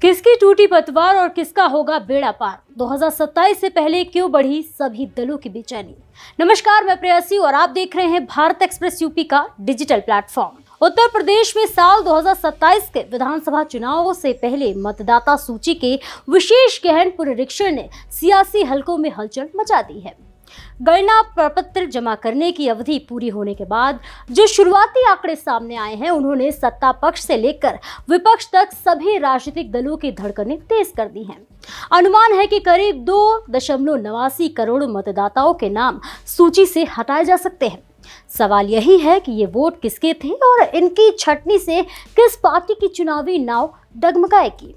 किसकी टूटी पतवार और किसका होगा बेड़ा पार। 2027 से पहले क्यों बढ़ी सभी दलों की बेचैनी। नमस्कार, मैं प्रेयसी और आप देख रहे हैं भारत एक्सप्रेस यूपी का डिजिटल प्लेटफॉर्म। उत्तर प्रदेश में साल 2027 के विधानसभा चुनावों से पहले मतदाता सूची के विशेष गहन पुनरीक्षण ने सियासी हलकों में हलचल मचा दी है। गणना प्रपत्र जमा करने की अवधि पूरी होने के बाद जो शुरुआती आंकड़े सामने आए हैं, उन्होंने सत्ता पक्ष से लेकर विपक्ष तक सभी राजनीतिक दलों की धड़कनें तेज कर दी हैं। अनुमान है कि करीब 2.89 करोड़ मतदाताओं के नाम सूची से हटाए जा सकते हैं। सवाल यही है कि ये वोट किसके थे और इनकी छटनी से किस पार्टी की चुनावी नाव डगमगाएगी।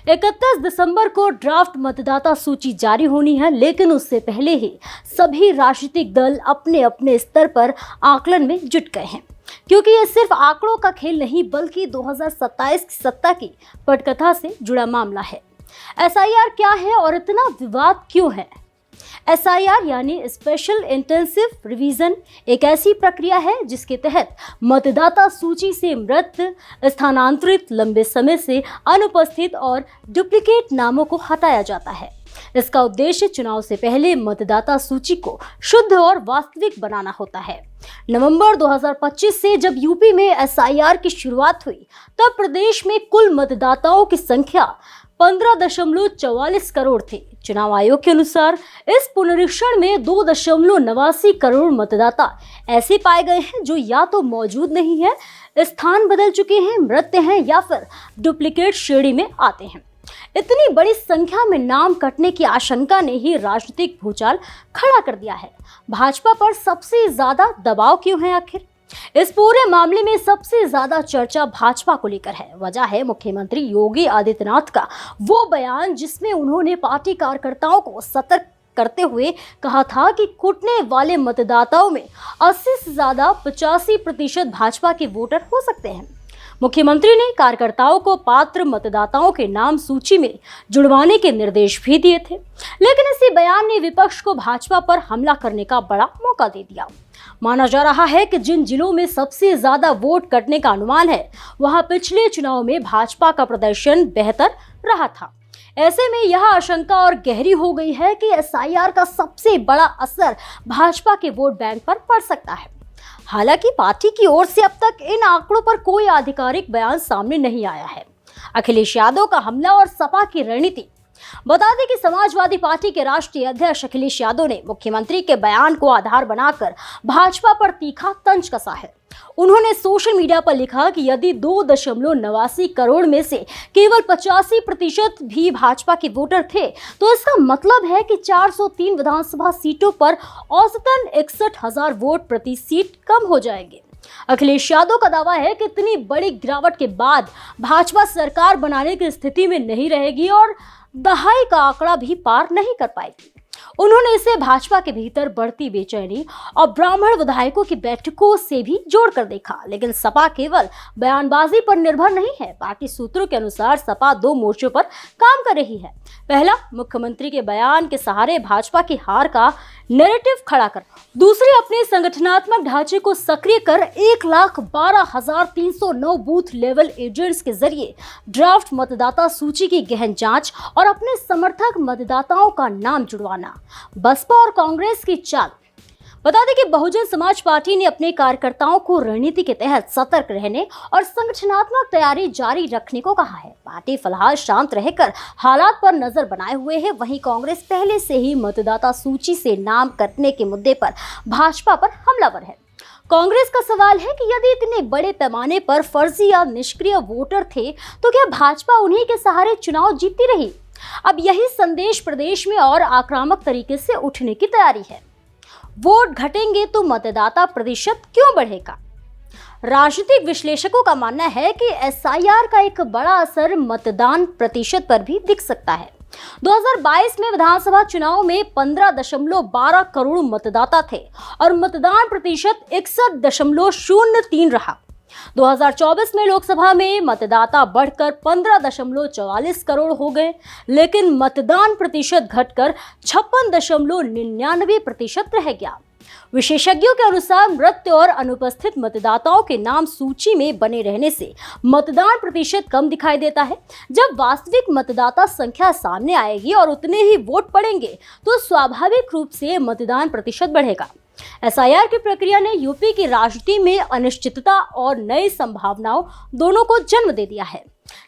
31 दिसंबर को ड्राफ्ट मतदाता सूची जारी होनी है, लेकिन उससे पहले ही सभी राजनीतिक दल अपने अपने स्तर पर आकलन में जुट गए हैं, क्योंकि ये सिर्फ आंकड़ों का खेल नहीं बल्कि 2027 की सत्ता की पटकथा से जुड़ा मामला है। एसआईआर क्या है और इतना विवाद क्यों है? एसआईआर यानी स्पेशल इंटेंसिव रिवीजन एक ऐसी प्रक्रिया है जिसके तहत मतदाता सूची से मृत, स्थानांतरित, लंबे समय से अनुपस्थित और डुप्लीकेट नामों को हटाया जाता है। इसका उद्देश्य चुनाव से पहले मतदाता सूची को शुद्ध और वास्तविक बनाना होता है। नवंबर 2025 से जब यूपी में एसआईआर की शुरुआत हुई, तब प्रदेश में कुल मतदाताओं की संख्या 15.44 करोड़ थे। चुनाव आयोग के अनुसार इस पुनरीक्षण में 2.89 करोड़ मतदाता ऐसे पाए गए हैं जो या तो मौजूद नहीं है, स्थान बदल चुके हैं, मृत हैं या फिर डुप्लीकेट श्रेणी में आते हैं। इतनी बड़ी संख्या में नाम कटने की आशंका ने ही राजनीतिक भूचाल खड़ा कर दिया है। भाजपा पर सबसे ज्यादा दबाव क्यों है आखिर? इस पूरे मामले में सबसे ज्यादा चर्चा भाजपा को लेकर है। वजह है मुख्यमंत्री योगी आदित्यनाथ का वो बयान जिसमें उन्होंने पार्टी कार्यकर्ताओं को सतर्क करते हुए कहा था कि कूटने वाले मतदाताओं में 80 से ज्यादा 85% भाजपा के वोटर हो सकते हैं। मुख्यमंत्री ने कार्यकर्ताओं को पात्र मतदाताओं के नाम सूची में जुड़वाने के निर्देश भी दिए थे, लेकिन इसी बयान ने विपक्ष को भाजपा पर हमला करने का बड़ा मौका दे दिया। माना जा रहा है कि जिन जिलों में सबसे ज्यादा वोट कटने का अनुमान है, वहां पिछले चुनाव में भाजपा का प्रदर्शन बेहतर रहा था। ऐसे में यह आशंका और गहरी हो गई है कि एसआईआर का सबसे बड़ा असर भाजपा के वोट बैंक पर पड़ सकता है। हालांकि पार्टी की ओर से अब तक इन आंकड़ों पर कोई आधिकारिक बयान सामने नहीं आया है। अखिलेश यादव का हमला और सपा की रणनीति। बता दें कि समाजवादी पार्टी के राष्ट्रीय अध्यक्ष अखिलेश यादव ने मुख्यमंत्री के बयान को आधार बनाकर भाजपा पर तीखा तंज कसा है। उन्होंने सोशल मीडिया पर लिखा कि यदि 2.89 करोड़ में से केवल 85% भी भाजपा के वोटर थे, तो इसका मतलब है कि 403 विधानसभा सीटों पर औसतन 61,000 वोट प्रति सीट कम हो जाएंगे। अखिलेश यादव का दावा है कि इतनी बड़ी गिरावट के बाद भाजपा सरकार बनाने की स्थिति में नहीं रहेगी और दहाई का आंकड़ा भी पार नहीं कर पाएगी। उन्होंने इसे भाजपा के भीतर बढ़ती बेचैनी और ब्राह्मण विधायकों की बैठकों से भी जोड़कर देखा। लेकिन सपा केवल बयानबाजी पर निर्भर नहीं है। पार्टी सूत्रों के अनुसार सपा 2 मोर्चों पर काम कर रही है। पहला, मुख्यमंत्री के बयान के सहारे भाजपा की हार का नैरेटिव खड़ा कर, दूसरी, अपने संगठनात्मक ढांचे को सक्रिय कर 1,12,309 बूथ लेवल एजेंट्स के जरिए ड्राफ्ट मतदाता सूची की गहन जांच और अपने समर्थक मतदाताओं का नाम जुड़वाना। बसपा और कांग्रेस की चाल। बता दें कि बहुजन समाज पार्टी ने अपने कार्यकर्ताओं को रणनीति के तहत सतर्क रहने और संगठनात्मक तैयारी जारी रखने को कहा है। पार्टी फिलहाल शांत रहकर हालात पर नजर बनाए हुए है। वहीं कांग्रेस पहले से ही मतदाता सूची से नाम कटने के मुद्दे पर भाजपा पर हमलावर है। कांग्रेस का सवाल है कि यदि इतने बड़े पैमाने पर फर्जी या निष्क्रिय वोटर थे, तो क्या भाजपा उन्हीं के सहारे चुनाव जीतती रही? अब यही संदेश प्रदेश में और आक्रामक तरीके से उठने की तैयारी है। वोट घटेंगे तो मतदाता प्रतिशत क्यों बढ़ेगा? राजनीतिक विश्लेषकों का मानना है कि एसआईआर का एक बड़ा असर मतदान प्रतिशत पर भी दिख सकता है। 2022 में विधानसभा चुनाव में 15.12 करोड़ मतदाता थे और मतदान प्रतिशत 61.03 रहा। 2024 में लोकसभा में मतदाता बढ़कर 15.44 करोड़ हो गए, लेकिन मतदान प्रतिशत घटकर 56.99% रह गया। विशेषज्ञों के अनुसार मृत और अनुपस्थित मतदाताओं के नाम सूची में बने रहने से मतदान प्रतिशत कम दिखाई देता है। जब वास्तविक मतदाता संख्या सामने आएगी और उतने ही वोट पड़ेंगे तो स्वाभाविक रूप से मतदान प्रतिशत बढ़ेगा। एसआईआर की प्रक्रिया ने यूपी की राजनीति में अनिश्चितता और नई संभावनाओं दोनों को जन्म दे दिया है।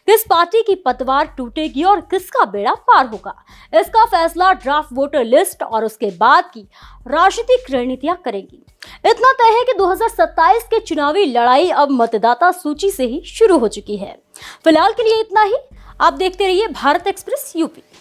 किस पार्टी की पतवार टूटेगी और किसका बेड़ा पार होगा, इसका फैसला ड्राफ्ट वोटर लिस्ट और उसके बाद की राजनीतिक रणनीतियां करेंगी। इतना तय है कि 2027 के चुनावी लड़ाई अब मतदाता सूची से ही शुरू हो चुकी है। फिलहाल के लिए इतना ही। आप देखते रहिए भारत एक्सप्रेस यूपी।